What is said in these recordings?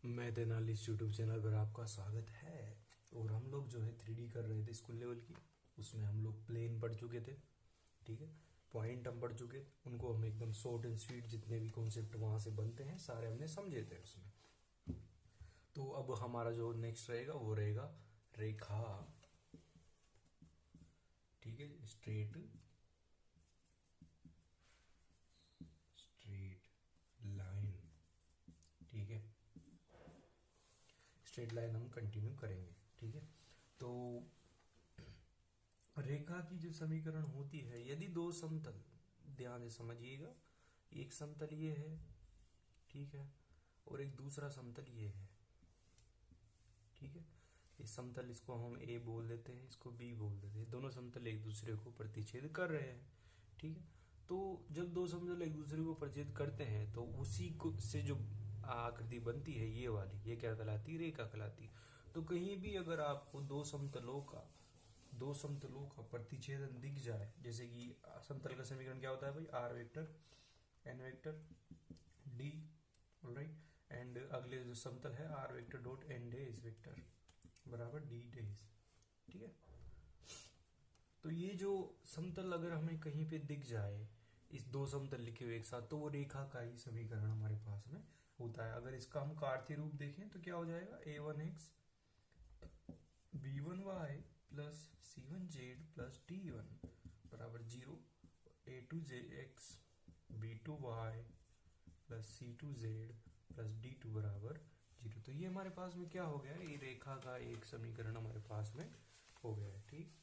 मैं Tenali's YouTube channel पर आपका स्वागत है। और हम लोग जो है 3D कर रहे थे स्कूल लेवल की। उसमें हम लोग प्लेन पढ़ चुके थे, ठीक है। पॉइंट हम पढ़ चुके, उनको हम एकदम शॉर्ट एंड स्वीट जितने भी कॉन्सेप्ट वहां से बनते हैं सारे हमने समझे थे उसमें। तो अब हमारा जो नेक्स्ट रहेगा वो रहेगा रेखा, ठीक है। स्ट्रेट स्ट्रेट लाइन, ठीक है। स्ट्रेट लाइन हम कंटिन्यू करेंगे, ठीक है। तो रेखा की जो समीकरण होती है, यदि दो समतल, ध्यान से समझिएगा, एक समतल ये है, ठीक है, और एक दूसरा समतल ये है, ठीक है। इस समतल, इसको हम ए बोल देते हैं, इसको बी बोल देते हैं। दोनों समतल एक दूसरे को प्रतिच्छेद कर रहे हैं, ठीक है। तो जब दो समतल एक दूसरे को प्रतिच्छेद करते हैं तो उसी को से जो आकृति बनती है ये वाली, ये क्या कहलाती है? रेखा कहलाती। तो कहीं भी अगर आपको दो समतलों का प्रतिच्छेदन दिख जाए, जैसे कि समतल का समीकरण क्या होता है भाई? R vector N vector D, alright. And अगले जो समतल है R vector dot N dash vector बराबर डी डेज, ठीक है। तो ये जो समतल अगर हमें कहीं पे दिख जाए, इस दो समतल लिखे हुए एक साथ, तो वो रेखा का ही समीकरण हमारे पास में होता है। अगर इसका हम कार्तीय रूप देखें तो क्या हो जाएगा? a1x b1y plus c1z plus d1 बराबर 0, a2x b2y plus c2z plus d2 बराबर 0। तो ये हमारे पास में क्या हो गया? ये रेखा का एक समीकरण हमारे पास में हो गया है, ठीक।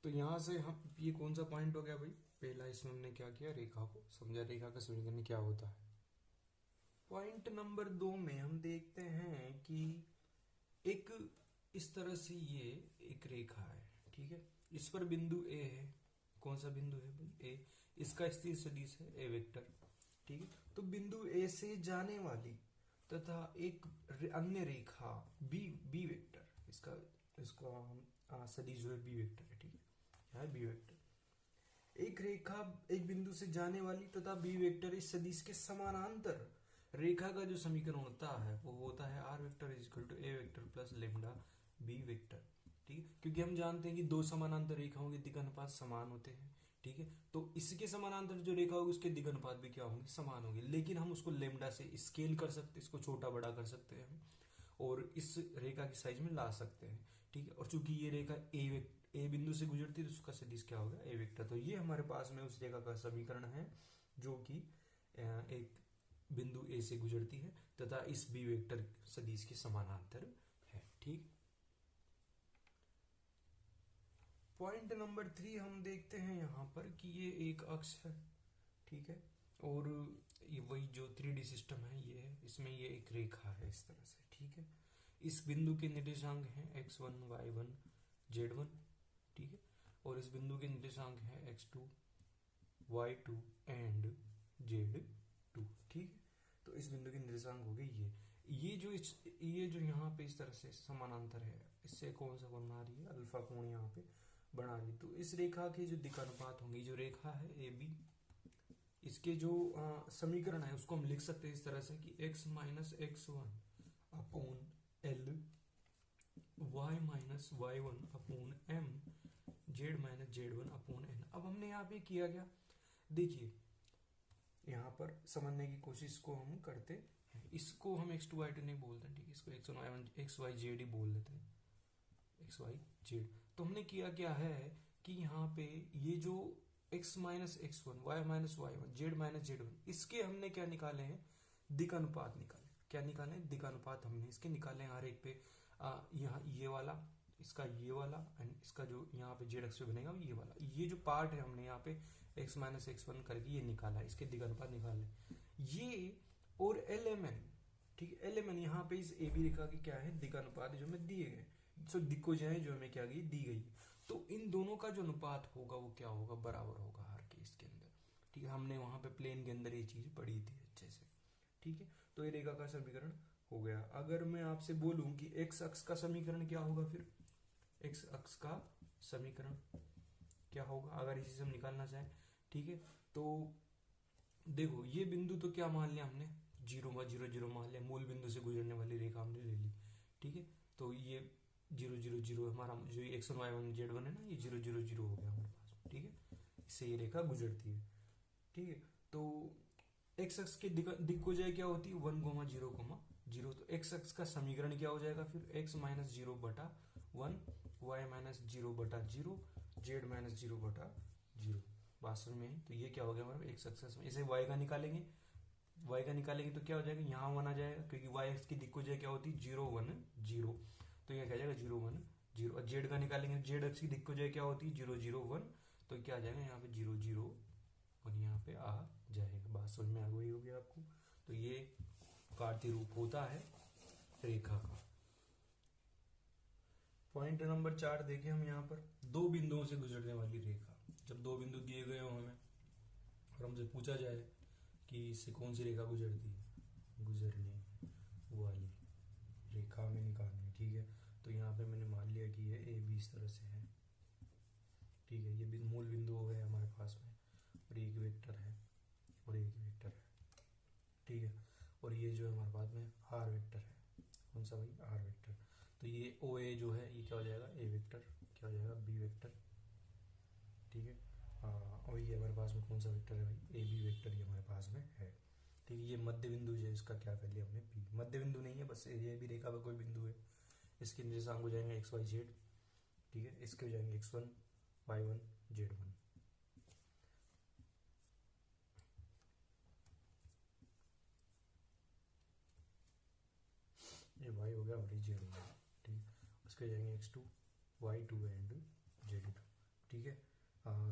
तो यहां से हम, ये कौन सा पॉइंट हो गया भाई? पहला इसमें हमने क्या किया? रेखा को समझा, रेखा का समीकरण क्या होता है। पॉइंट नंबर 2 में हम देखते हैं कि एक इस तरह से ये एक रेखा है, ठीक है। इस पर बिंदु ए है। कौन सा बिंदु है भाई? ए। इसका स्थिर सदिश है ए वेक्टर, ठीक है। तो बिंदु ए से जाने वाली तथा एक अन्य रेखा बी वेक्टर, इसका इसको हम सदिश जो है बी वेक्टर है, ठीक है। क्या है? B vector. एक रेखा एक बिंदु से जाने वाली तथा बी वेक्टर इस सदिश के समानांतर रेखा का जो समीकरण होता है वो होता है R vector is equal to A vector plus lambda B vector, ठीक है। क्योंकि हम जानते हैं कि दो समानांतर रेखाओं के दिक् अनुपात समान होते हैं, ठीक है। तो इसके समानांतर जो रेखा होगी उसके दिक् अनुपात भी क्या होंगे? समान होंगे। लेकिन हम उसको लेमडा से स्केल कर सकते हैं, इसको छोटा बड़ा कर सकते हैं हम, और इस रेखा की साइज में ला सकते हैं, ठीक है। और चूंकि ये रेखा ए बिंदु से गुजरती है तो उसका सदिश क्या होगा? ए वेक्टर। तो ये हमारे पास में उस रेखा का समीकरण है जो कि एक बिंदु ए से गुजरती है तथा इस बी वेक्टर सदिश के समानांतर है, ठीक। पॉइंट नंबर 3 हम देखते हैं यहां पर कि ये एक अक्ष है, ठीक है। और ये वही जो 3D सिस्टम है ये है, इसमें ये एक रेखा है इस तरह से, ठीक है। इस बिंदु के निर्देशांक हैं x1 y1 z1, ठीक है। और इस बिंदु के निर्देशांक है x2 y2 एंड z2, ठीक है। तो इस बिंदु के निर्देशांक हो गए ये जो यहाँ पे इस तरह से समानांतर है, इससे कौन सा कोण बना रही है? अल्फा कोण यहाँ पे बना रही। तो इस रेखा के जो दिक् अनुपात होंगे, जो रेखा है ए बी, इसके जो समीकरण है उसको हम लिख सकते हैं इस तरह से कि x minus x1 upon L, y minus y1 upon m, z minus z1 upon n। अब हमने यहाँ पे किया क्या? देखिए, यहाँ पर समझने की कोशिश को हम करते हैं। इसको हम x2 y2 नहीं बोलते, ठीक है। इसको x1 y1 x y z ही बोल देते हैं, x y z। तो हमने किया क्या है कि यहाँ पे ये जो x minus x1 y minus y1 z minus z1, इसके हमने क्या निकाले हैं? दिक् अनुपात निकाले। क्या निकाले? दिक् अनुपात हमने इसके निकाले हैं। हर एक पे यहाँ ये वाला, इसका ये वाला, एंड इसका जो यहाँ पे जेड एक्स पे बनेगा ये वाला, ये जो पार्ट है हमने यहाँ पे x माइनस x1 करके ये निकाला, इसके दिक् अनुपात निकाले ये। और एल एम एन, ठीक है। एल एम एन यहाँ पे इस ए बी रेखा की क्या है? दिक् अनुपात जो हमें दिए गए, सो दिक्कोजाएं जो हमें क्या गई? दी गई। तो इन दोनों का जो अनुपात होगा वो क्या होगा? बराबर होगा हर केस के अंदर, ठीक है। हमने वहां पे प्लेन के अंदर ये चीज पढ़ी थी अच्छे से, ठीक है। तो ये रेखा का समीकरण हो गया। अगर मैं आपसे बोलूं कि एक्स अक्ष का समीकरण क्या होगा, फिर एक्स अक्ष का समीकरण क्या होगा अगर इसी से हम निकालना चाहें, ठीक है। तो देखो ये बिंदु तो क्या मान लिया हमने, 0 0 0 मान लिया, मूल बिंदु से गुजरने वाली रेखा हमने ले ली। ठीक है, तो ये 0 0 0 हमारा जो x1 y1 z1 है ना, ये 0 0 0 हो गया हमारे पास। ठीक है, इससे ये रेखा गुजरती है। ठीक है, तो एक्स अक्ष की दिक्कोजय क्या होती है, 1 0 0। तो एक्स अक्ष का समीकरण क्या हो जाएगा फिर, x minus 0/1, y minus 0/0, z minus 0/0। बात समझ में आई? तो ये क्या हो गया हमारा एक्स अक्ष में। इसे y का निकालेंगे, तो क्या हो जाएगा, यहाँ 1 आ जाएगा, क्योंकि y अक्ष की दिक्कोजय क्या होती है, 0 1 0। तो ये क्या जाएगा 0 1 0। और z का निकालेंगे, z अक्ष की दिक्कोजय क्या होती है, 0 0 1। तो क्या आ जाएगा यहाँ पे 0 0 और यहाँ पे आ जाएगा। बात समझ में आ गई होगी आपको। तो ये कार्तीय रूप होता है रेखा का। पॉइंट नंबर 4 देखें हम यहाँ पर, दो बिंदुओं से गुजरने वाली रेखा। जब दो बिंदु दिए गए हो हमें और हमसे पूछा जाए कि इससे कौन सी रेखा गुजरती है, गुजरने वाली रेखा में निकालनी है। ठीक है, तो यहाँ पे मैंने मान लिया कि ये ए बी इस तरह से है। ठीक है, ये मूल बिंदु हो गए हमारे पास में, और एक वेक्टर है और एक वेक्टर है। ठीक है, और ये जो है हमारे पास में आर वेक्टर है। कौन सा भाई, आर वेक्टर। तो ये ओ ए जो है ये क्या हो जाएगा, ए वेक्टर, क्या हो जाएगा, बी वेक्टर। ठीक है, और ये हमारे पास में कौन सा वेक्टर है भाई, ए बी वेक्टर ये हमारे पास में है। ठीक है, ये मध्य बिंदु जो है इसका क्या कर लिया हमने, पी। मध्य बिंदु नहीं है, बस ये भी रेखा का कोई बिंदु है। इसके निर्देशांक हो जाएंगे एक्स वाई जेड। ठीक है, इसके हो जाएंगे x1 y1 z1। ये y हो गया और ये z हो गया। ठीक है, उसके जाएंगे x2 y2 एंड z2। ठीक है,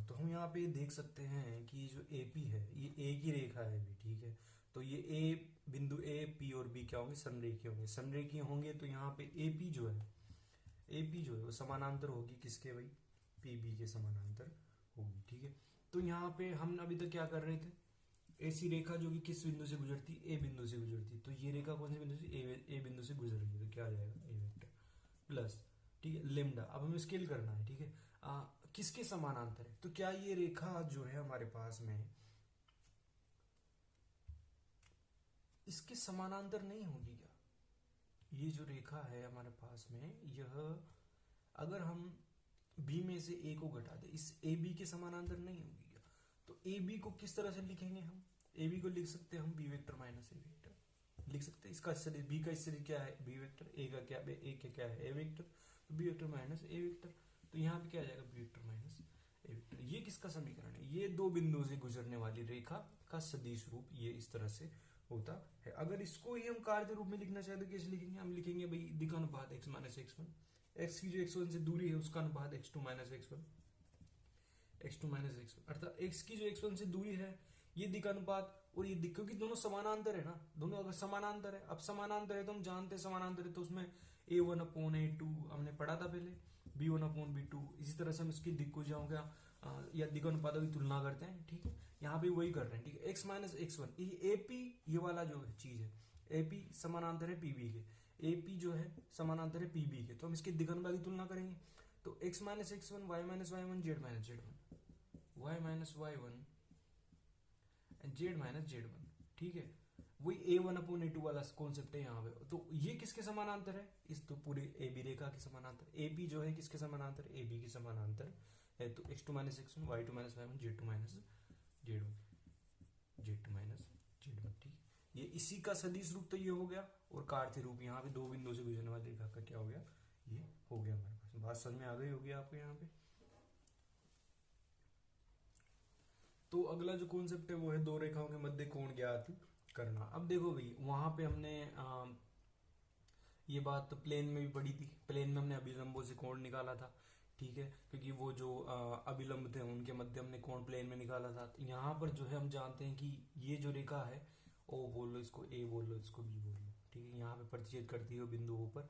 तो हम यहाँ पे देख सकते हैं कि जो AP है ये एक ही रेखा है भी। ठीक है, तो ये बिंदु A P और B क्या होंगे, समरेखीय होंगे। समरेखीय होंगे तो यहाँ पे AP जो है वो समानांतर होगी किसके भाई, PB के समानांतर होगी। ठीक है, तो यहाँ पे हम अभी तक क्या कर रहे थे, ऐसी रेखा जो कि किस बिंदु से गुजरती, ए बिंदु से गुजरती। तो ये रेखा कौन से बिंदु से, ए बिंदु से गुजर रही है। तो क्या आ जाएगा, ए वेक्टर प्लस, ठीक है, लेमडा। अब हमें स्केल करना है। ठीक है, किसके समानांतर है, तो क्या ये रेखा जो है हमारे पास में इसके समानांतर नहीं होगी क्या, ये जो रेखा है हमारे पास में, यह अगर हम बी में से ए को घटा दे, इस ए बी के समानांतर नहीं होगी क्या। तो ए बी को किस तरह से लिखेंगे हम, ए बी को लिख सकते हैं हम B vector minus A vector लिख सकते हैं। इसका सदिश बी का सदिश क्या है, बी वेक्टर। ए का क्या, ए का क्या है, ए वेक्टर। तो B vector minus A vector. तो यहाँ पे क्या आ जाएगा, B vector minus A vector. ये किसका समीकरण है, ये दो बिंदुओं से गुजरने वाली रेखा का सदिश रूप ये इस तरह से होता है। अगर इसको ही हम कार्य रूप में लिखना चाहे तो कैसे लिखेंगे, हम लिखेंगे भाई दिशानुपात x माइनस x1। x की जो x1 से दूरी है उसका अनुपात x2 minus x1, x2 minus x1। अर्थात x की जो x1 से दूरी है ये दिशानुपात और ये क्योंकि दोनों समानांतर है ना, दोनों अगर समानांतर है, अब समानांतर है तो हम जानते हैं समानांतर है तो उसमें a1/a2 हमने पढ़ा था पहले, b1/b2। इसी तरह से हम इसकी दिक्कोजय हो गया या दिशानुपातों की तुलना करते हैं। ठीक है, यहाँ पे वही कर रहे हैं। ठीक है, x माइनस x1 ये AP ये वाला जो चीज है, AP समानांतर है PB के, AP जो है समानांतर है PB के। तो हम इसके दिशानुपात की तुलना करेंगे तो x minus x1 y minus y1 z minus z1, y minus y1 z minus z1। ठीक है, वही a1/a2 वाला कॉन्सेप्ट है यहाँ पे। तो ये किसके समानांतर है, इस तो पूरे AB रेखा के समानांतर। AP जो है किसके समानांतर, AB के समानांतर है। तो x2 minus x1 y2 minus y1 z2 minus z1, z2 minus z1। ठीक, ये इसी का सदिश रूप तो ये हो गया, और कार्तीय रूप यहाँ पे दो बिंदुओं से गुजरने वाली रेखा का क्या हो गया, ये हो गया हमारे पास। बात समझ में आ गई होगी आपको यहाँ पे। तो अगला जो कॉन्सेप्ट है वो है दो रेखाओं के मध्य कोण ज्ञात करना। अब देखो भाई वहां पे हमने ये बात तो प्लेन में भी पढ़ी थी, प्लेन में हमने अभिलंबों से कोण निकाला था। ठीक है, क्योंकि वो जो अभिलंब थे उनके मध्य हमने कोण प्लेन में निकाला था। तो यहाँ पर जो है हम जानते हैं कि ये जो रेखा है, ओ बोल लो इसको, ए बोल लो इसको, बी बोल लो। ठीक है, यहाँ पे प्रतिच्छेद करती है बिंदुओं पर।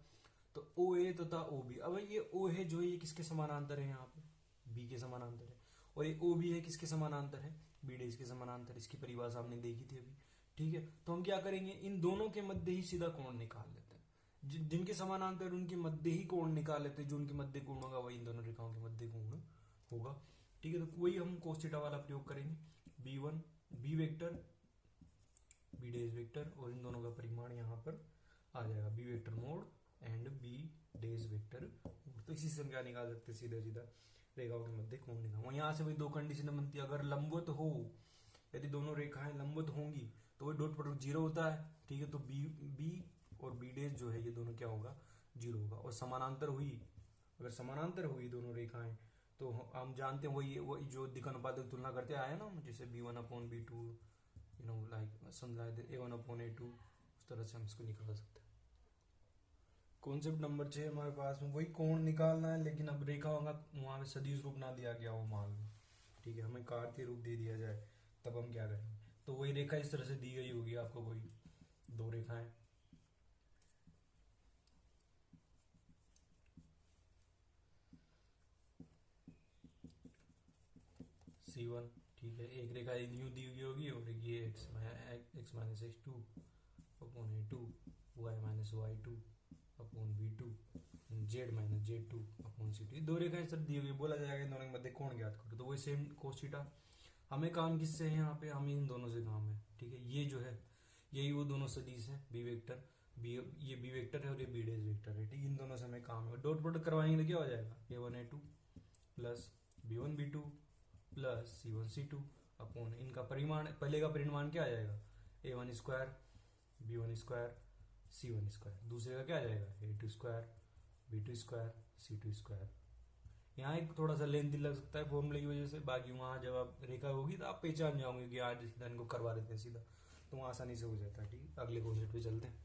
तो ओ ए तथा ओ बी, अब ये ओ है जो है ये किसके समानांतर है, यहाँ पे बी के समानांतर है। और ये ओ बी है किसके समानांतर है, बी डेश के समानांतर। इसकी परिभाषा हमने देखी थी अभी। ठीक है, तो हम क्या करेंगे, इन दोनों के मध्य ही सीधा कोण निकाल लेते हैं। जिनके समानांतर उनके मध्य ही कोण निकाल लेते हैं। जो उनके मध्य कोण होगा वही इन दोनों रेखाओं के मध्य कोण होगा। ठीक है, तो वही हम cos थीटा वाला प्रयोग करेंगे। B1 B vector days vector, और इन दोनों का परिमाण यहाँ पर आ जाएगा B vector mod and B dash vector. तो इसी से हम क्या निकाल सकते हैं, सीधा सीधा रेखाओं के मध्य कोण निकाल। यहाँ से वही दो कंडीशन बनती है, अगर लंबवत हो, यदि दोनों रेखाएं लंबवत होंगी तो वही डॉट प्रोडक्ट जीरो होता है, ठीक है। तो बी और बी डेज जो है ये दोनों क्या होगा, जीरो होगा। और समानांतर हुई, अगर समानांतर हुई दोनों रेखाएं, तो हम जानते हैं वही जो दिक्कनुपातिक तुलना करते आए ना, जैसे b1/b2 लाइक a1/a2, उस तरह से हम इसको निकाल सकते हैं। कॉन्सेप्ट नंबर 6 हमारे पास में वही कोण निकालना है, लेकिन अब रेखा होगा वहां पे सदिश रूप ना दिया गया हो मान लो, ठीक है, हमें कार्तीय रूप दे दिया जाए, तब हम क्या करेंगे। तो वही रेखा इस तरह से दी गई होगी आपको, कोई दो रेखाएं, C1, ठीक है, एक रेखा न्यू दी हुई होगी और ये x minus x2 upon a2, y minus y2 upon b2, z minus z2 upon c2। दो रेखाएं सर दी हुई, बोला जाएगा इन दोनों के मध्य कोण ज्ञात करो। तो वही सेम cos थीटा। हमें काम किससे है यहाँ पे, हमें इन दोनों से काम है, ठीक है। ये जो है यही वो दोनों सदिश है, बी वेक्टर ये बी वेक्टर है और ये बी डेज वेक्टर है, ठीक। इन दोनों से हमें काम है, डॉट प्रोडक्ट करवाएंगे तो क्या हो जाएगा, a1 a2 plus b1 b2 plus c1 c2 upon इनका परिमाण, पहले का परिमाण क्या आ जाएगा, a1 square b1 square c1 square, दूसरे का क्या आ जाएगा, a2 square b2 square c2 square. यहाँ एक थोड़ा सा लेंथी लग सकता है फॉर्मूले की वजह से, बाकी वहां जब आप रेखा होगी तो आप पहचान जाओगे कि आज सीधा इनको करवा देते हैं सीधा, तो वहां आसानी से हो जाता है, ठीक। अगले कॉन्सेप्ट पे चलते हैं।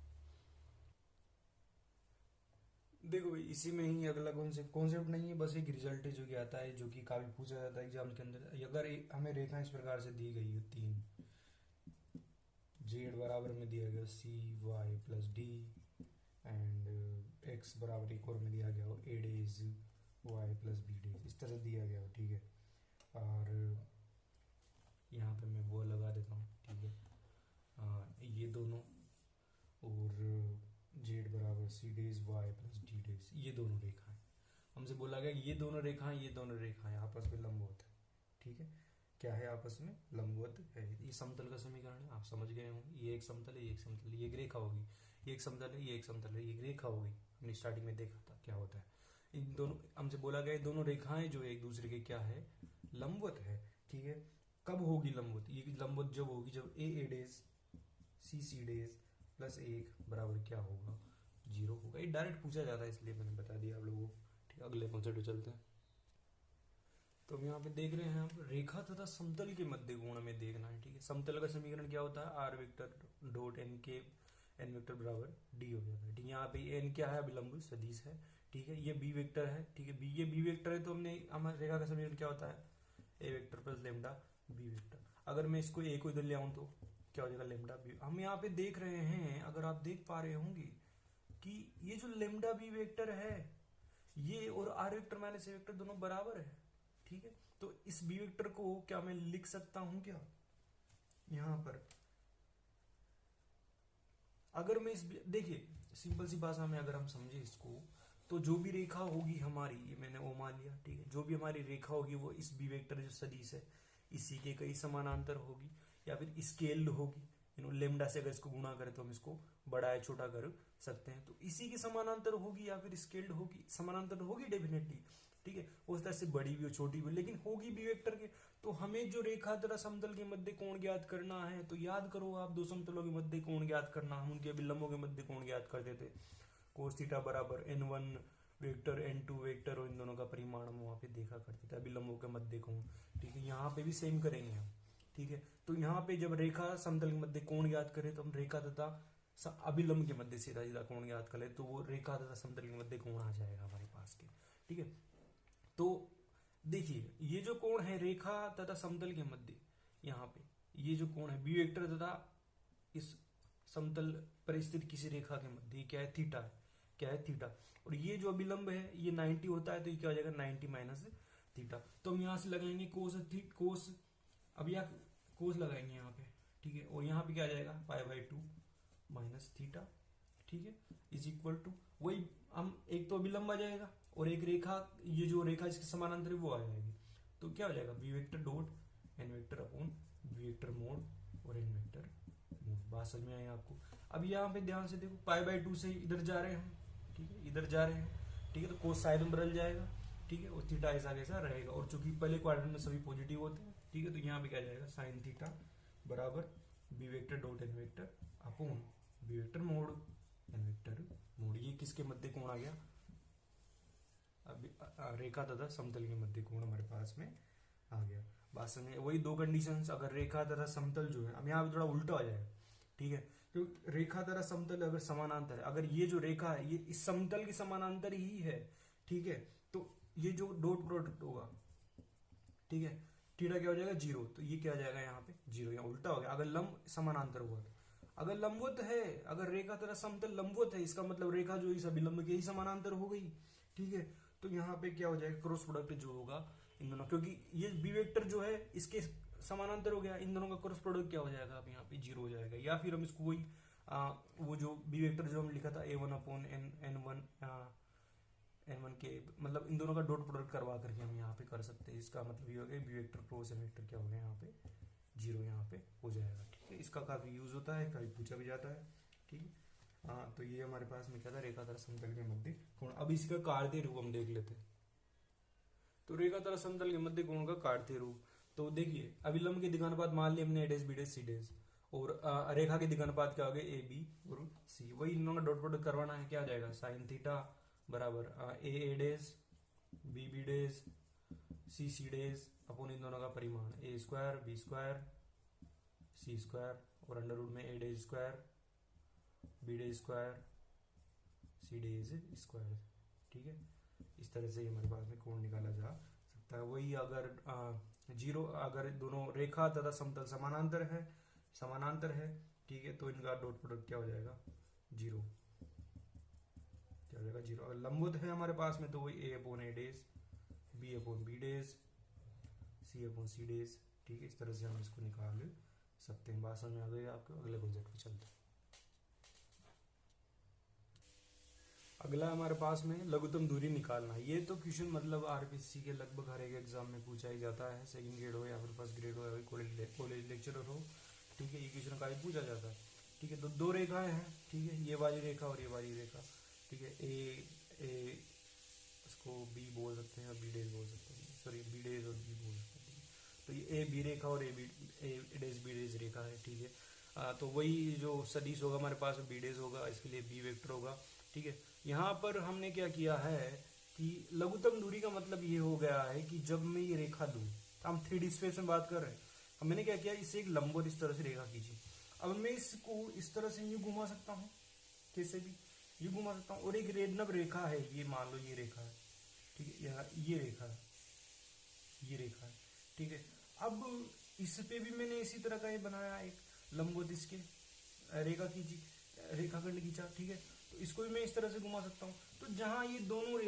देखो भाई इसी में ही अगला कॉन्सेप्ट नहीं है, बस एक रिजल्ट है जो कि आता है, जो कि काफी पूछा जाता है एग्जाम के अंदर। अगर हमें रेखा इस प्रकार से दी गई हो, तीन, जेड बराबर में दिया गया c y plus d and x बराबर एक और में दिया गया हो a dash y plus b dash, इस तरह दिया गया हो, ठीक है। और यहाँ पे मैं वो लगा देता हूँ, ठीक है, ये दोनों, और जेड बराबर c dash y plus d dash, ये दोनों रेखाएं, हमसे बोला गया ये दोनों रेखाएं आपस में लंबवत है, ठीक है। क्या है, आपस में लंबवत है। ये समतल का समीकरण है, आप समझ गए होंगे। ये एक समतल है, ये एक समतल है, ये एक रेखा होगी, ये एक समतल है, ये एक समतल है, ये एक रेखा होगी। हमने स्टार्टिंग में देखा था क्या होता है। इन दोनों, हमसे बोला गया दोनों रेखाएं जो एक दूसरे के क्या है, लंबवत है, ठीक है। कब होगी लंबवत, ये लंबवत जब होगी जब ए डेज सी डेज प्लस एक बराबर क्या होगा, जीरो होगा। ये डायरेक्ट पूछा जाता है, इसलिए मैंने बता दिया आप लोगों को, ठीक। अगले कॉन्सेप्ट पे चलते हैं। तो हम यहाँ पे देख रहे हैं, हम रेखा तथा समतल के मध्य कोण हमें देखना है, ठीक है। समतल का समीकरण क्या होता है, आर वेक्टर डॉट एन के एन वेक्टर बराबर डी हो जाता है, ठीक है। यहाँ पे एन क्या है, अभिलंब सदिश है, ठीक है। ये बी वेक्टर है, ठीक है, ये बी वेक्टर है, तो हमने हमारे रेखा का समीकरण क्या होता है, a vector plus lambda B vector. अगर मैं इसको ए को इधर ले आऊं तो क्या हो जाएगा, लेमडा बी। हम यहाँ पे देख रहे हैं, अगर आप देख पा रहे होंगे कि ये जो लेमडा बी वेक्टर है, ये और R vector minus A vector दोनों बराबर है, ठीक है। तो इस बी वेक्टर को क्या मैं लिख सकता हूं क्या, यहां पर अगर मैं देखिए सिंपल सी भाषा में अगर हम समझे इसको, तो जो भी रेखा होगी हमारी, ये मैंने ओ मान लिया, ठीक है, जो भी हमारी रेखा होगी वो इस बी वेक्टर जो सदिश है इसी के कई समानांतर होगी, या फिर स्केल्ड होगी। लेमडा से अगर इसको गुणा करें तो हम इसको बड़ा या छोटा कर सकते हैं, तो इसी के समानांतर होगी या फिर स्केल्ड होगी, समानांतर होगी डेफिनेटली, ठीक है। उस तरह से बड़ी भी हो छोटी भी, लेकिन होगी बी वेक्टर के। तो हमें जो रेखा तथा समतल के मध्य कोण ज्ञात करना है, तो याद करो आप, दो समतलों के मध्य कोण ज्ञात करना, हम उनके अभिलंबों के मध्य कोण ज्ञात करते थे। कोस थीटा बराबर n1 वेक्टर n2 वेक्टर, और इन दोनों का परिमाण हम वहां पे देखा करते थे, अभिलंबों के मध्य कोण, ठीक है। यहाँ पे भी सेम करेंगे हम, ठीक है। तो यहाँ पे जब रेखा समतल के मध्य कोण ज्ञात करें, तो हम रेखा तथा अभिलंब के मध्य सीधा सीधा कोण ज्ञात कर ले, तो वो रेखा तथा समतल के मध्य कोण आ जाएगा हमारे पास के, ठीक है। तो देखिए ये जो कोण है रेखा तथा समतल के मध्य, यहाँ पे ये जो कोण है बी वेक्टर तथा इस समतल पर स्थित किसी रेखा के मध्य, क्या है, थीटा है, क्या है, थीटा। और ये जो अभिलंब है ये 90 होता है, तो ये क्या हो जाएगा, 90 माइनस थीटा। तो हम यहाँ से लगाएंगे कोस, अब यह कोस लगाएंगे यहाँ पे, ठीक है। और यहाँ पे क्या आ जाएगा, π/2 माइनस थीटा, ठीक है, इज इक्वल टू वही, हम एक तो अभिलंब आ जाएगा और एक रेखा, ये जो रेखा इसके समानांतर है वो आ जाएगी। तो क्या हो जाएगा, B vector dot N vector upon B vector mod और एन वेक्टर मोड, बात समझ में आई आपको। अब यहाँ पे ध्यान से देखो, π/2 से इधर जा रहे हैं हम, ठीक है, इधर जा रहे हैं, ठीक है, तो कोस साइड में बदल जाएगा, ठीक है, और थीटा ऐसा कैसा रहेगा, और चूंकि पहले क्वाड्रेंट में सभी पॉजिटिव होते हैं, ठीक है, तो यहाँ पे क्या जाएगा साइन थीटा बराबर B vector dot N vector upon B vector mod N vector mod. ये किसके मध्य कोण आ गया, अब रेखा तथा समतल के मध्य कोण हमारे पास में आ गया। बात समझे, वही दो कंडीशंस, अगर रेखा तथा समतल जो है, अब यहाँ पे थोड़ा उल्टा हो जाएगा, ठीक है, तो रेखा तथा समतल अगर समानांतर है, अगर ये जो रेखा है ये इस समतल के समानांतर ही है, ठीक है, तो ये जो डॉट प्रोडक्ट होगा, ठीक है, थीटा क्या हो जाएगा 0, तो ये क्या आ जाएगा यहाँ पे 0, यहाँ उल्टा हो गया। अगर लंब समानांतर हुआ तो, अगर लंबवत है, अगर रेखा तथा समतल लंबवत है, इसका मतलब रेखा जो इस अभिलंब के ही समानांतर हो गई, ठीक है, तो यहाँ पे क्या हो जाएगा क्रॉस प्रोडक्ट जो होगा इन दोनों, क्योंकि ये बी वेक्टर जो है इसके समानांतर हो गया, इन दोनों का क्रॉस प्रोडक्ट क्या हो जाएगा, अब यहाँ पे 0 हो जाएगा। या फिर हम इसको वही वो जो बी वेक्टर जो हम लिखा था a1 अपॉन n1 के, मतलब इन दोनों का डॉट प्रोडक्ट करवा करके हम यहाँ पे कर सकते हैं। इसका मतलब ये हो गया B vector cross N vector क्या हो गया यहाँ पे 0 यहाँ पे हो जाएगा, ठीक है। इसका काफी यूज होता है, काफी पूछा भी जाता है, ठीक है। हाँ, तो ये हमारे पास में क्या था, रेखा तथा समतल के मध्य कोण। अब इसका काढ़ते रूप हम देख लेते हैं। तो रेखा तथा समतल के मध्य कोण का काढ़ते रूप, तो देखिए अभिलंब के दिगानुपात मान लिया हमने a' b' c', और रेखा के दिगानुपात क्या हो गए a b और c। वही इन दोनों का डॉट प्रोडक्ट करवाना है, क्या आ जाएगा साइन थीटा बराबर a b c अपॉन इन दोनों का परिमाण a square b square c square और अंडर रूट में a' square b' square c' square, ठीक है। इस तरह से हमारे पास में कोण निकाला जा सकता है। वही अगर 0, अगर दोनों रेखा तथा समतल समानांतर है, ठीक है, तो इनका डॉट प्रोडक्ट क्या हो जाएगा 0, क्या हो जाएगा 0। अगर लंबवत है हमारे पास में तो वही a upon a', b upon b', c upon c', ठीक है। इस तरह से हम इसको निकाल सकते हैं। बात समझ में आ गई आपको। अगले प्रोजेक्ट पे चलते हैं। अगला हमारे पास में लघुत्तम दूरी निकालना। ये तो क्वेश्चन मतलब आरपीसी के लगभग हर एक एग्जाम में पूछा ही जाता है, सेकंड ग्रेड हो या फिर फर्स्ट ग्रेड हो या फिर कॉलेज लेक्चरर हो, ठीक है, ये क्वेश्चन का ही पूछा जाता है, ठीक है। तो दो रेखाएं हैं, ठीक है, ये वाली रेखा और ये वाली रेखा, ठीक है। ए इसको बी बोल सकते हैं और बी डेज बोल सकते हैं, सॉरी बी डेज और बी बोल सकते हैं। तो ये ए बी रेखा और ए डेज बी डेज रेखा है, ठीक है। तो वही जो सदिश होगा हमारे पास बी डेज होगा, इसके लिए बी वेक्टर होगा, ठीक है। यहाँ पर हमने क्या किया है कि लघुत्तम दूरी का मतलब ये हो गया है कि जब मैं ये रेखा दूं, हम 3D स्पेस में बात कर रहे हैं, अब मैंने क्या किया, इसे एक लंबवत इस तरह से रेखा कीजिए। अब मैं इसको इस तरह से यूं घुमा सकता हूँ, कैसे भी यूं घुमा सकता हूँ, और एक रेडनब रेखा है, ये मान लो ये रेखा है, ठीक है, यहाँ ये रेखा है, ये रेखा है, ठीक है। अब इस पे भी मैंने इसी तरह का ये बनाया, एक लंबवत इसके रेखा खींची, रेखाखंड खींचा, ठीक है। तो इसको भी मैं इस तरह से घुमा सकता हूँ। तो जहां ये दोनों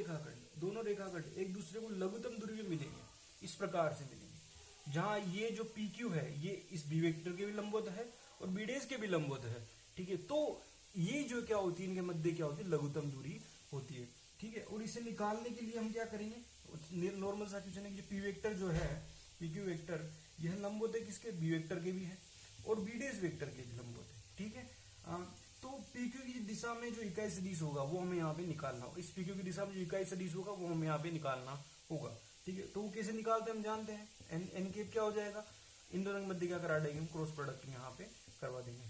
रेखाखंड एक दूसरे को लघुत्तम दूरी में मिलेंगे, इस प्रकार से मिलेंगे, जहां ये जो PQ है ये इस बी वेक्टर के भी लंबवत है और बी डेज के भी लंबवत है, ठीक है। तो ये जो क्या होती है, इनके मध्य क्या होती है, लघुत्तम दूरी होती है, ठीक है। और इसे निकालने के लिए हम क्या करेंगे, नॉर्मल सा क्वेश्चन है कि पी वेक्टर जो है, PQ वेक्टर, यह लंबवत है किसके, बी वेक्टर के भी है और बी डेज वेक्टर के भी लंबवत है, ठीक है। तो PQ की दिशा में जो इकाई सदिश होगा वो हमें यहाँ पे निकालना होगा। इस PQ की दिशा में जो इकाई सदिश होगा वो हमें यहाँ पे निकालना होगा, ठीक है। तो वो कैसे निकालते हैं हम जानते हैं, एन केप क्या हो जाएगा, इन दोनों के मध्य क्या करा देंगे, हम क्रॉस प्रोडक्ट यहाँ पे करवा देंगे,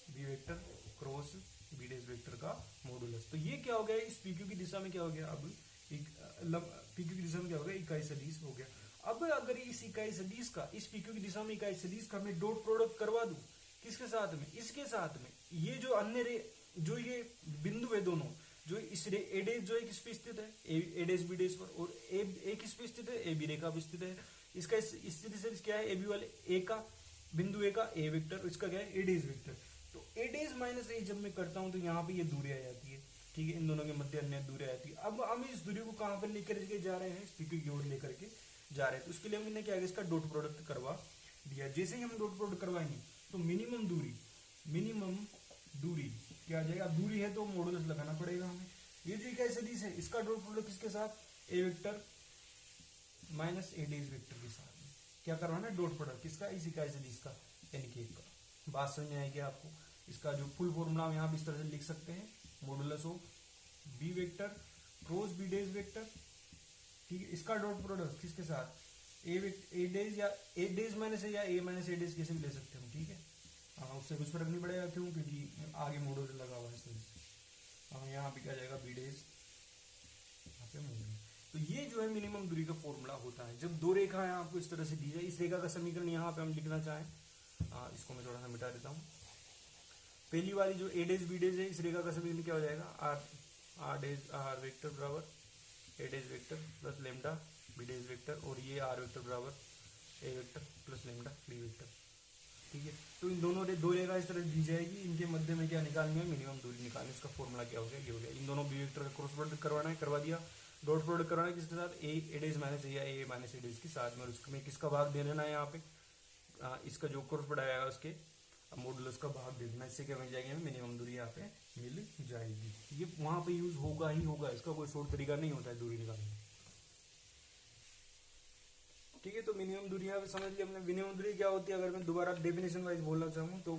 B vector cross B dash vector का मॉडुलस। तो ये क्या हो गया, इस PQ की दिशा में क्या हो गया, अब PQ की दिशा में क्या हो गया, इकाई सदिश हो गया। अब अगर इस इकाई सदिश का, इस PQ की दिशा में इकाई सदिश का मैं डॉट प्रोडक्ट करवा दूं, किसके साथ में, इसके साथ में, ये जो अन्य जो ये बिंदु है दोनों, जो इस ए डेज जो है किस पे स्थित है, ए डेज बी डेज पर, और ए किस पे स्थित है, ए बी रेखा पे स्थित है। इसका स्थिति से क्या है, ए बी वाले ए का बिंदु ए का ए वेक्टर, इसका क्या है ए डेज वेक्टर। तो ए डेज माइनस ए जब मैं करता हूं तो यहाँ पे ये दूरी आ जाती है, ठीक है, इन दोनों के मध्य अन्य दूरी आ जाती है। अब हम इस दूरी को कहाँ पर लेकर के जा रहे हैं, इस PQ की ओर लेकर के जा रहे हैं। तो उसके लिए हमने क्या किया, इसका डॉट प्रोडक्ट करवा दिया। जैसे ही हम डॉट प्रोडक्ट करवाएंगे तो मिनिमम दूरी क्या आ जाएगा, अब दूरी है तो मॉडुलस लगाना पड़ेगा हमें। ये जो इकाई सदिश है इसका डॉट प्रोडक्ट किसके साथ, ए वेक्टर माइनस ए डेज वेक्टर के साथ में क्या करवाना है, डॉट प्रोडक्ट किसका, इस इकाई सदिश का, एन केप का, बात समझ में आएगी आपको। इसका जो फुल फॉर्मूला हम यहाँ भी इस तरह से लिख सकते हैं, modulus of B vector cross B dash vector, ठीक है। इसका डॉट प्रोडक्ट किसके साथ, ए डेज या ए डेज माइनस या ए माइनस ए डेज कैसे भी ले सकते हैं, ठीक है। हाँ, उससे कुछ फर्क नहीं पड़ेगा, क्यों, क्योंकि आगे मॉडुलस लगा हुआ है इसमें। हाँ, यहाँ पे क्या जाएगा बी डेज, यहाँ पे मॉडुलस। तो ये जो है मिनिमम दूरी का फॉर्मूला होता है जब दो रेखाएं आपको इस तरह से दी जाए। इस रेखा का समीकरण यहाँ पे हम लिखना चाहें, इसको मैं थोड़ा सा मिटा देता हूँ। पहली वाली जो ए डेज बी डेज है, इस रेखा का समीकरण क्या हो जाएगा, आर डेज आर वेक्टर बराबर a dash vector plus lambda b dash vector, और ये आर वेक्टर बराबर a vector plus lambda B vector, ठीक है। तो इन दोनों दो रेखा इस तरह दी जाएगी, इनके मध्य में क्या निकालनी है, मिनिमम दूरी निकालनी है। इसका फॉर्मूला क्या हो गया, ये हो गया। इन दोनों बी वेक्टर का क्रॉस प्रोडक्ट करवाना है, करवा दिया। डॉट प्रोडक्ट करवाना है किसके साथ, ए डेज माइनस या ए माइनस ए डेज के साथ में, और उसमें किसका भाग दे देना है यहाँ पे, इसका जो क्रॉस प्रोडक्ट आएगा उसके मॉडुलस का भाग दे देना। इससे क्या मिल जाएगी, मिनिमम दूरी यहाँ पे मिल जाएगी। ये वहां पे यूज होगा ही होगा, इसका कोई शॉर्ट तरीका नहीं होता है दूरी निकालने, ठीक है। तो मिनिमम दूरी यहाँ पे समझ लिया हमने। मिनिमम दूरी क्या होती है, अगर मैं दोबारा डेफिनेशन वाइज बोलना चाहूँ तो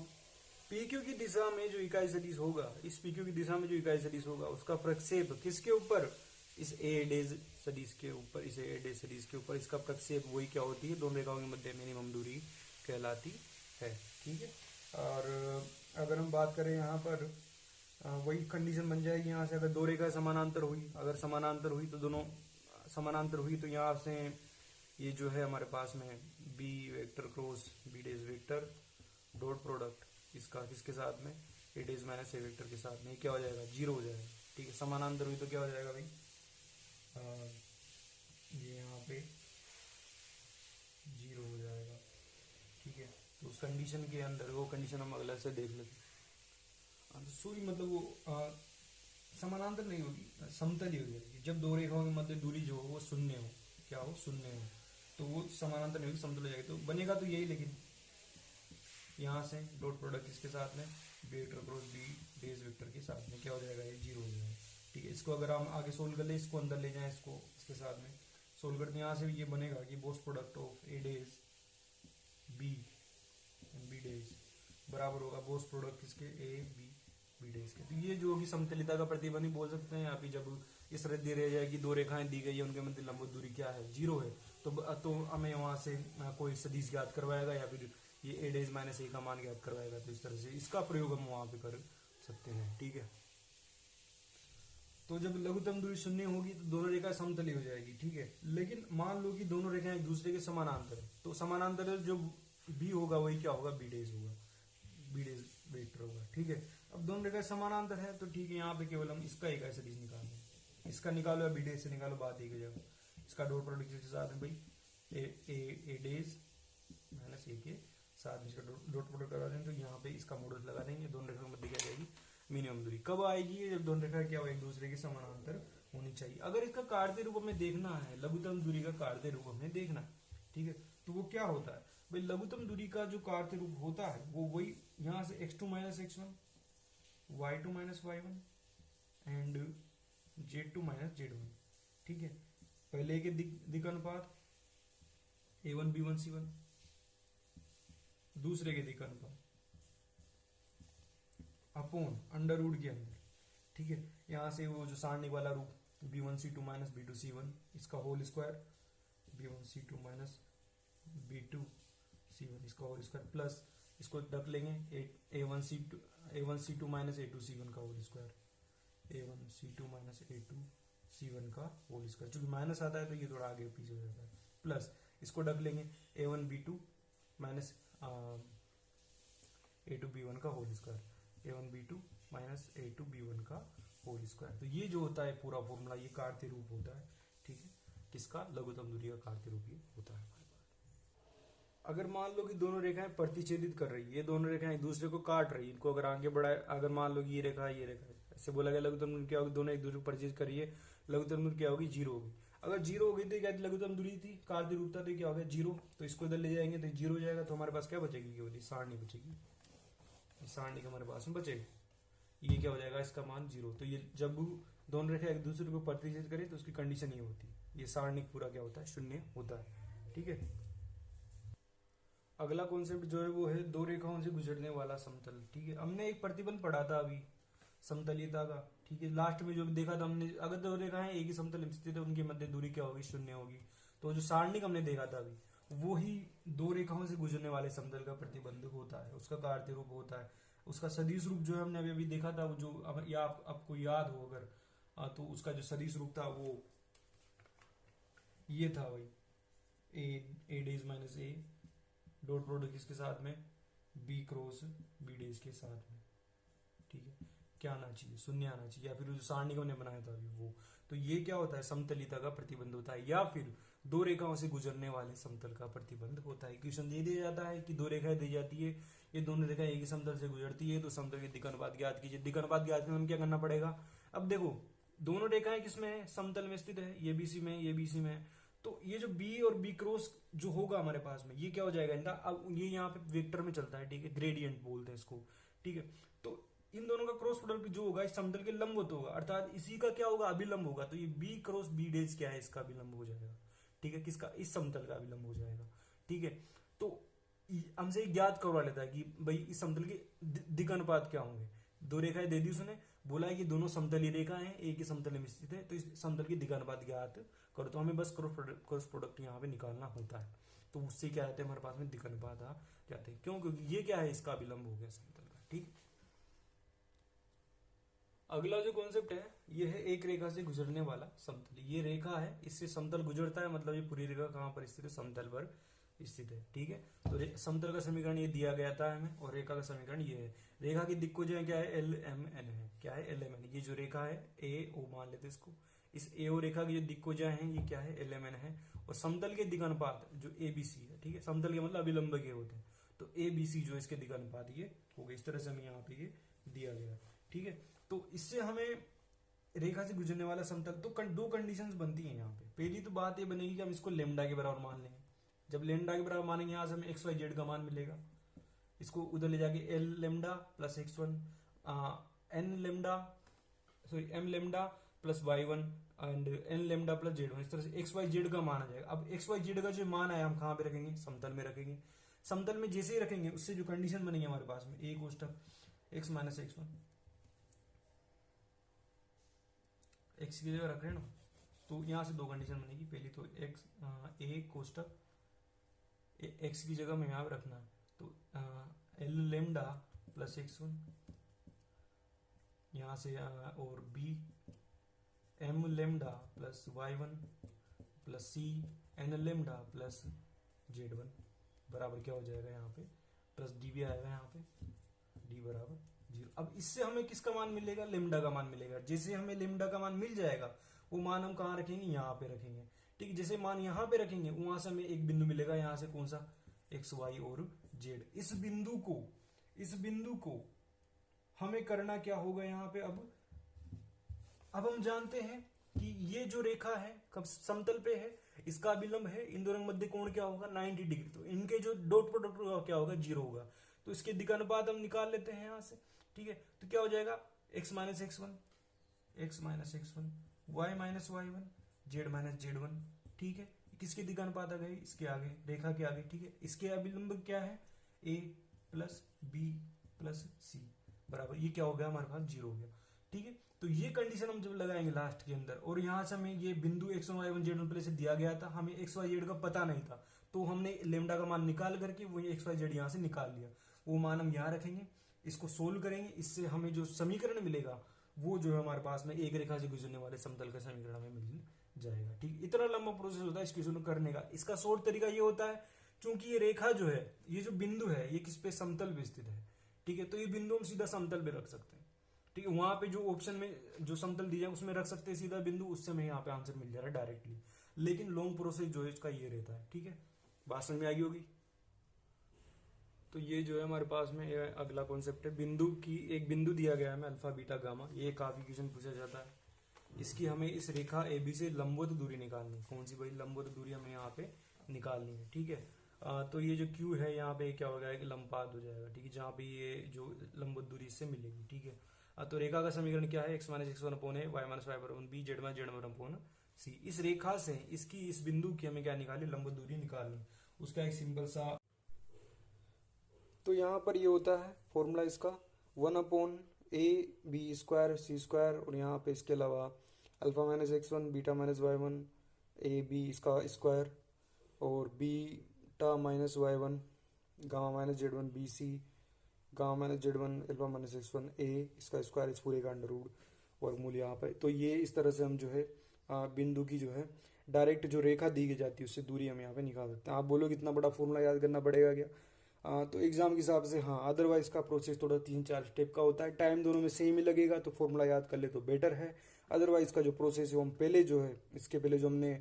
पीक्यू की दिशा में जो इकाई सदिश होगा, इस पीक्यू की दिशा में जो इकाई सदिश होगा उसका प्रक्षेप किसके ऊपर, इस ए डेज सदिश के ऊपर, इस ए डेज सदिश के ऊपर इसका प्रक्षेप वही क्या होती है, दोनों रेखाओं के मध्य मिनिमम दूरी कहलाती है, ठीक है। और अगर हम बात करें यहाँ पर वही कंडीशन बन जाएगी यहाँ से, अगर दो रेखा समानांतर हुई, अगर समानांतर हुई तो दोनों समानांतर हुई तो यहाँ से ये जो है हमारे पास में B vector cross B dash vector dot product इसका किसके साथ में, A dash minus A vector के साथ में क्या हो जाएगा, जीरो हो जाएगा, ठीक है। समानांतर हुई तो क्या हो जाएगा भाई, ये यहाँ पे जीरो हो जाएगा, ठीक है। तो उस कंडीशन के अंदर, वो कंडीशन हम अगला से देख लेते हैं। सॉरी, मतलब वो समानांतर नहीं होगी, समतल ही हो जाएगी। जब दो रेखाओं के मध्य दूरी जो हो वो शून्य हो, क्या हो, शून्य हो, तो वो समानांतर नहीं होगी, समतल हो जाएगी। तो बनेगा तो यही, लेकिन यहाँ से डॉट प्रोडक्ट इसके साथ में B vector cross B dash vector के साथ में क्या हो जाएगा, ये जीरो हो जाएगा, ठीक है। इसको अगर हम आगे सोल्व कर ले, इसको अंदर ले जाएं, इसको इसके साथ में सोल्व करते हैं, यहाँ से ये बनेगा कि box product of A dash B B dash बराबर होगा बोस प्रोडक्ट किसके, ए बी बी डेज के। तो ये जो होगी समतलिता का प्रतिबंध बोल सकते हैं। यहाँ पे जब इस तरह दे रही जाएगी, दो रेखाएं दी गई है, उनके मध्य लंबवत दूरी क्या है, जीरो है, तो हमें वहां से कोई सदिश ज्ञात करवाएगा या फिर ये ए डेज माइनस ए का मान ज्ञात करवाएगा। तो इस तरह से इसका प्रयोग हम वहां पे कर सकते हैं, ठीक है। तो जब लघुत्तम दूरी शून्य होगी तो दोनों रेखा समतली हो जाएगी, ठीक है। लेकिन मान लो कि दोनों रेखाएं एक दूसरे के समानांतर है, तो समानांतर जो बी होगा वही क्या होगा, बी डेज होगा, बी डेज वेक्टर होगा, ठीक है। अब दोनों रेखाएं समानांतर है तो ठीक है, यहाँ पे केवल हम इसका एक सदिश निकालें, इसका निकालो या बी डेज से निकालो, बात एक जगह। इसका डॉट प्रोडक्ट के साथ में भाई ए डेज माइनस ए के साथ में इसका डॉट प्रोडक्ट करा दें, तो यहाँ पे इसका मॉडुलस लगा देंगे, दोनों रेखाओं के मध्य क्या जाएगी, मिनिमम दूरी। कब आएगी, जब दोनों रेखा क्या हो, एक दूसरे के समानांतर होनी चाहिए। अगर इसका कार्य रूप में देखना है, लघुत्तम दूरी का कार्य रूप में देखना है, ठीक है, तो वो क्या होता है भाई, लघुत्तम दूरी का जो कार्य रूप होता है वो वही यहाँ से x2 minus x1 y2 minus y1 and z2 minus z1, ठीक है। पहले के दिक अनुपात a1 b1 c1, दूसरे के दिक अनुपात अपॉन अंडर रूट के अंदर, ठीक है। यहाँ से वो जो सारणी वाला रूप b1 c2 minus b2 c1 इसका whole square, b1 c2 minus b2 c1 इसका होल स्क्वायर, प्लस इसको रख लेंगे a1 c2 minus a2 c1 का whole square, a1 c2 minus a2 c1 का होल स्क्वायर। चूंकि माइनस आता है तो ये थोड़ा आगे पीछे हो जाता है, प्लस इसको रख लेंगे a1 b2 minus a2 b1 का whole square, a1 b2 minus a2 b1 का होल स्क्वायर। तो ये जो होता है पूरा फॉर्मूला, ये कार्य रूप होता है, ठीक है। किसका, लघुत्तम दूरी का कार्य रूप ये होता है। अगर मान लो कि दोनों रेखाएं प्रतिच्छेदित कर रही है, ये दोनों रेखाएं एक दूसरे को काट रही है, इनको अगर आगे बढ़ाए, अगर मान लो कि ये रेखा ऐसे बोला गया लघुत्तम दूरी क्या होगी, दोनों एक दूसरे को परिचित करिए, लघुत्तम दूरी क्या होगी, जीरो होगी। अगर जीरो होगी तो क्या लघुत्तम दूरी थी, कार्य रूप था, तो क्या हो गया जीरो, तो इसको इधर ले जाएंगे तो जीरो हो जाएगा, तो हमारे पास क्या बचेगी, केवल सारणी बचेगी, सारणी का हमारे पास में बचेगा, ये क्या हो जाएगा, इसका मान जीरो। तो ये जब दोनों रेखा एक दूसरे को प्रतिच्छेद करे तो उसकी कंडीशन ये होती है, ये सारणी पूरा क्या होता है, शून्य होता है, ठीक है। अगला कॉन्सेप्ट जो है वो है दो रेखाओं से गुजरने वाला समतल। ठीक है, हमने एक प्रतिबंध पढ़ा था अभी समतलीयता का। ठीक है, लास्ट में जो देखा था हमने, अगर दो रेखाएं एक ही समतल में स्थित है उनकी मध्य दूरी क्या होगी, शून्य होगी। तो जो सारणिक हमने देखा था अभी, वो ही दो रेखाओं से गुजरने वाले समतल का प्रतिबंध होता है, उसका कार्य रूप होता है। उसका सदिश रूप जो है हमने अभी अभी देखा था, वो जो या आपको याद हो अगर, तो उसका जो सदिश रूप था वो ये था भाई, a dash minus a dot product किसके साथ में, बी क्रॉस बी डेज के साथ में। ठीक है, क्या आना चाहिए, शून्य आना चाहिए, या फिर जो सारणी हमने बनाया था अभी वो। तो ये क्या होता है, समतलिता का प्रतिबंध होता है, या फिर दो रेखाओं से गुजरने वाले समतल का प्रतिबंध होता है। क्वेश्चन दे दिया जाता है कि दो रेखाएं दी जाती है, ये दोनों रेखाएं एक ही समतल से गुजरती है, तो समतल के दिक्कनुपात ज्ञात कीजिए। दिक्कनुपात ज्ञात करने में क्या करना पड़ेगा, अब देखो दोनों रेखाएं किसमें है, समतल में स्थित है, ये बीसी में, ये बीसी में है। तो ये जो बी और बी क्रॉस जो होगा हमारे पास में, ये क्या हो जाएगा इनका, अब ये यहाँ पे वेक्टर में चलता है। ठीक है, ग्रेडियंट बोलते हैं इसको। ठीक है, तो इन दोनों का क्रॉस प्रोडक्ट जो होगा इस समतल के लंबवत होगा, अर्थात इसी का क्या होगा, अभिलंब होगा। तो ये बी क्रॉस बी डेज क्या है, इसका अभिलंब हो जाएगा। ठीक है, किसका, इस समतल का अभिलंब हो जाएगा। ठीक है, तो हमसे ज्ञात करवा लेता है कि भाई इस समतल के दिक्कनुपात क्या होंगे। दो रेखाएं दे दी उसने, बोला है कि दोनों समतली रेखा हैं, एक ही समतल में स्थित है, तो इस समतल की दिक्कनुपात ज्ञात करो। तो हमें बस क्रॉस प्रोडक्ट यहाँ पे निकालना होता है, तो उससे क्या आते हैं हमारे पास में, दिक्कनुपात आ जाते हैं। क्यों, क्योंकि ये क्या है, इसका अभिलंब हो गया समतल का। ठीक, अगला जो कॉन्सेप्ट है ये है एक रेखा से गुजरने वाला समतल। ये रेखा है, इससे समतल गुजरता है, मतलब ये पूरी रेखा कहाँ पर स्थित है, समतल पर स्थित है। ठीक है, तो समतल का समीकरण ये दिया गया था हमें, और रेखा का समीकरण ये है। रेखा की दिक्कोजय क्या है, एल एम एन है। क्या है, एल एम एन। ये जो रेखा है ए ओ मान लेते इसको, इस ए ओ रेखा की जो दिक्कोजय है ये क्या है, एल एम एन है। और समतल के दिक्कनुपात जो ए बी सी है, ठीक है, समतल के मतलब अभिलंब के होते हैं, तो ए बी सी जो इसके दिक्कनुपात ये हो गए। इस तरह से हमें यहाँ पे ये दिया गया। ठीक है, तो इससे हमें रेखा से गुजरने वाला समतल, तो दो कंडीशंस बनती हैं यहाँ पे। पहली तो बात ये बनेगी कि हम इसको लेमडा के बराबर मान लेंगे। जब लेमडा के बराबर मानेंगे, यहाँ से हमें एक्स वाई जेड का मान मिलेगा। इसको उधर ले जाके L lambda plus X one, N lambda sorry M lambda plus Y one and N lambda plus Z one. इस तरह से एक्स वाई जेड का मान आ जाएगा। अब एक्स वाई जेड का जो मान आया हम कहाँ पे रखेंगे, समतल में रखेंगे। समतल में जैसे ही रखेंगे उससे जो कंडीशन बनेगी हमारे पास में, ए कोष्टक x minus x one, x की जगह रख रहे हैं ना, तो यहां से दो कंडीशन बनेगी। पहली तो एक्स ए कोष्टक एक्स की जगह में यहां पे रखना है, तो L lambda plus X one यहां से, और B M lambda plus Y one plus C N lambda plus Z one बराबर क्या हो जाएगा, यहाँ पे प्लस डी भी आएगा, यहाँ पे डी बराबर 0। अब इससे हमें किसका मान मिलेगा, लेमडा का मान मिलेगा। जैसे हमें लेमडा का मान मिल जाएगा, वो मान हम कहाँ रखेंगे, यहाँ पे रखेंगे। ठीक है, जैसे मान यहाँ पे रखेंगे वहां से हमें एक बिंदु मिलेगा, यहाँ से कौन सा, एक्स वाई और जेड। इस बिंदु को हमें करना क्या होगा यहाँ पे, अब हम जानते हैं कि ये जो रेखा है कब समतल पे है, इसका अभिलंब है, इन दोनों के मध्य कोण क्या होगा, 90 डिग्री। तो इनके जो डॉट प्रोडक्ट क्या होगा, 0 होगा। तो इसके दिक्कनुपात हम निकाल लेते हैं यहाँ से। ठीक है, तो क्या हो जाएगा, X minus x one, X minus x one, Y minus Y one, Z minus Z one. ठीक है, किसके दिक्कनुपात आ गए, इसके आगे, रेखा के आगे। ठीक है, इसके अभिलंब क्या है, ए प्लस बी प्लस सी बराबर, ये क्या हो गया हमारे पास, 0 हो गया। ठीक है, तो ये कंडीशन हम जब लगाएंगे लास्ट के अंदर, और यहां से हमें ये बिंदु X one Y one Z one पहले से दिया गया था, हमें एक्स वाई जेड का पता नहीं था, तो हमने लेमडा का मान निकाल करके वो एक्स वाई जेड यहाँ से निकाल लिया। वो मान हम यहाँ रखेंगे, इसको सोल्व करेंगे, इससे हमें जो समीकरण मिलेगा वो जो है हमारे पास में एक रेखा से गुजरने वाले समतल का समीकरण हमें मिल जाएगा। ठीक, इतना लंबा प्रोसेस होता है इस क्वेश्चन को करने का। इसका शॉर्ट तरीका ये होता है, क्योंकि ये रेखा जो है, ये जो बिंदु है, ये किस पे, समतल पे स्थित है। ठीक है, तो ये बिंदु हम सीधा समतल पे रख सकते हैं। ठीक है, वहां पे जो ऑप्शन में जो समतल दिया उसमें रख सकते हैं सीधा बिंदु, उससे हमें यहाँ पे आंसर मिल जा रहा है डायरेक्टली। लेकिन लॉन्ग प्रोसेस जो है इसका ये रहता है। ठीक है, बात समझ में आई होगी। तो ये जो है हमारे पास में अगला कॉन्सेप्ट है, बिंदु की, एक बिंदु दिया गया है हमें अल्फा बीटा गामा, ये काफी क्वेश्चन पूछा जाता है। इसकी हमें इस रेखा ए बी से लंबवत दूरी निकालनी है। कौन सी भाई, लंबवत दूरी हमें यहाँ पे निकालनी है। ठीक है, तो ये जो क्यू है यहाँ पे क्या हो जाएगा, लंबपात हो जाएगा। ठीक है, जहाँ पे ये जो लंबवत दूरी इससे मिलेगी। ठीक है, तो रेखा का समीकरण क्या है, x minus x one upon a, y minus y upon b, z minus Z one upon c. इस रेखा से इसकी, इस बिंदु की हमें क्या निकाली, लंबवत दूरी निकालनी। उसका एक सिंपल सा तो यहाँ पर ये होता है फॉर्मूला इसका 1/a b² c², और यहाँ पे इसके अलावा alpha minus x1 beta minus y1 A B इसका स्क्वायर, और beta minus y1 gamma minus z1 B C, gamma minus z1 alpha minus x1 A इसका स्क्वायर, इस पूरे का अंडर रूट, वर्गमूल यहाँ पे। तो ये इस तरह से हम जो है बिंदु की जो है डायरेक्ट जो रेखा दी जाती है उससे दूरी हम यहाँ पे निकाल सकते हैं। आप बोलोगे इतना बड़ा फॉर्मूला याद करना पड़ेगा क्या? तो एग्जाम के हिसाब से हाँ, अदरवाइज का प्रोसेस थोड़ा 3-4 स्टेप का होता है, टाइम दोनों में सेम ही लगेगा, तो फॉर्मूला याद कर ले तो बेटर है। अदरवाइज का जो प्रोसेस है वो हम पहले जो है इसके पहले जो हमने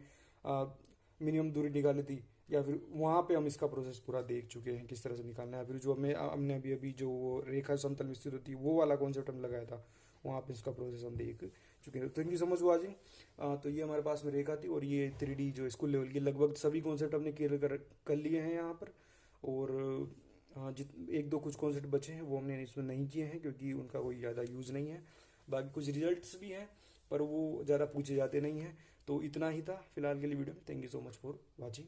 मिनिमम दूरी निकाली थी, या फिर वहाँ पे हम इसका प्रोसेस पूरा देख चुके हैं किस तरह से निकालना है, या फिर जो हमने अभी अभी जो वो रेखा समतल में स्थित होती है वो वाला कॉन्सेप्ट हम लगाया था, वहाँ पे इसका प्रोसेस हम देख चुके हैं। Thank you so much watching. तो ये हमारे पास में रेखा थी, और ये 3D जो स्कूल लेवल की लगभग सभी कॉन्सेप्ट हमने क्लियर कर लिए हैं यहाँ पर। और हाँ, एक दो कुछ कॉन्सेप्ट बचे हैं वो हमने इसमें नहीं किए हैं क्योंकि उनका कोई ज़्यादा यूज़ नहीं है। बाकी कुछ रिजल्ट्स भी हैं पर वो ज़्यादा पूछे जाते नहीं हैं। तो इतना ही था फिलहाल के लिए वीडियो में। Thank you so much for watching.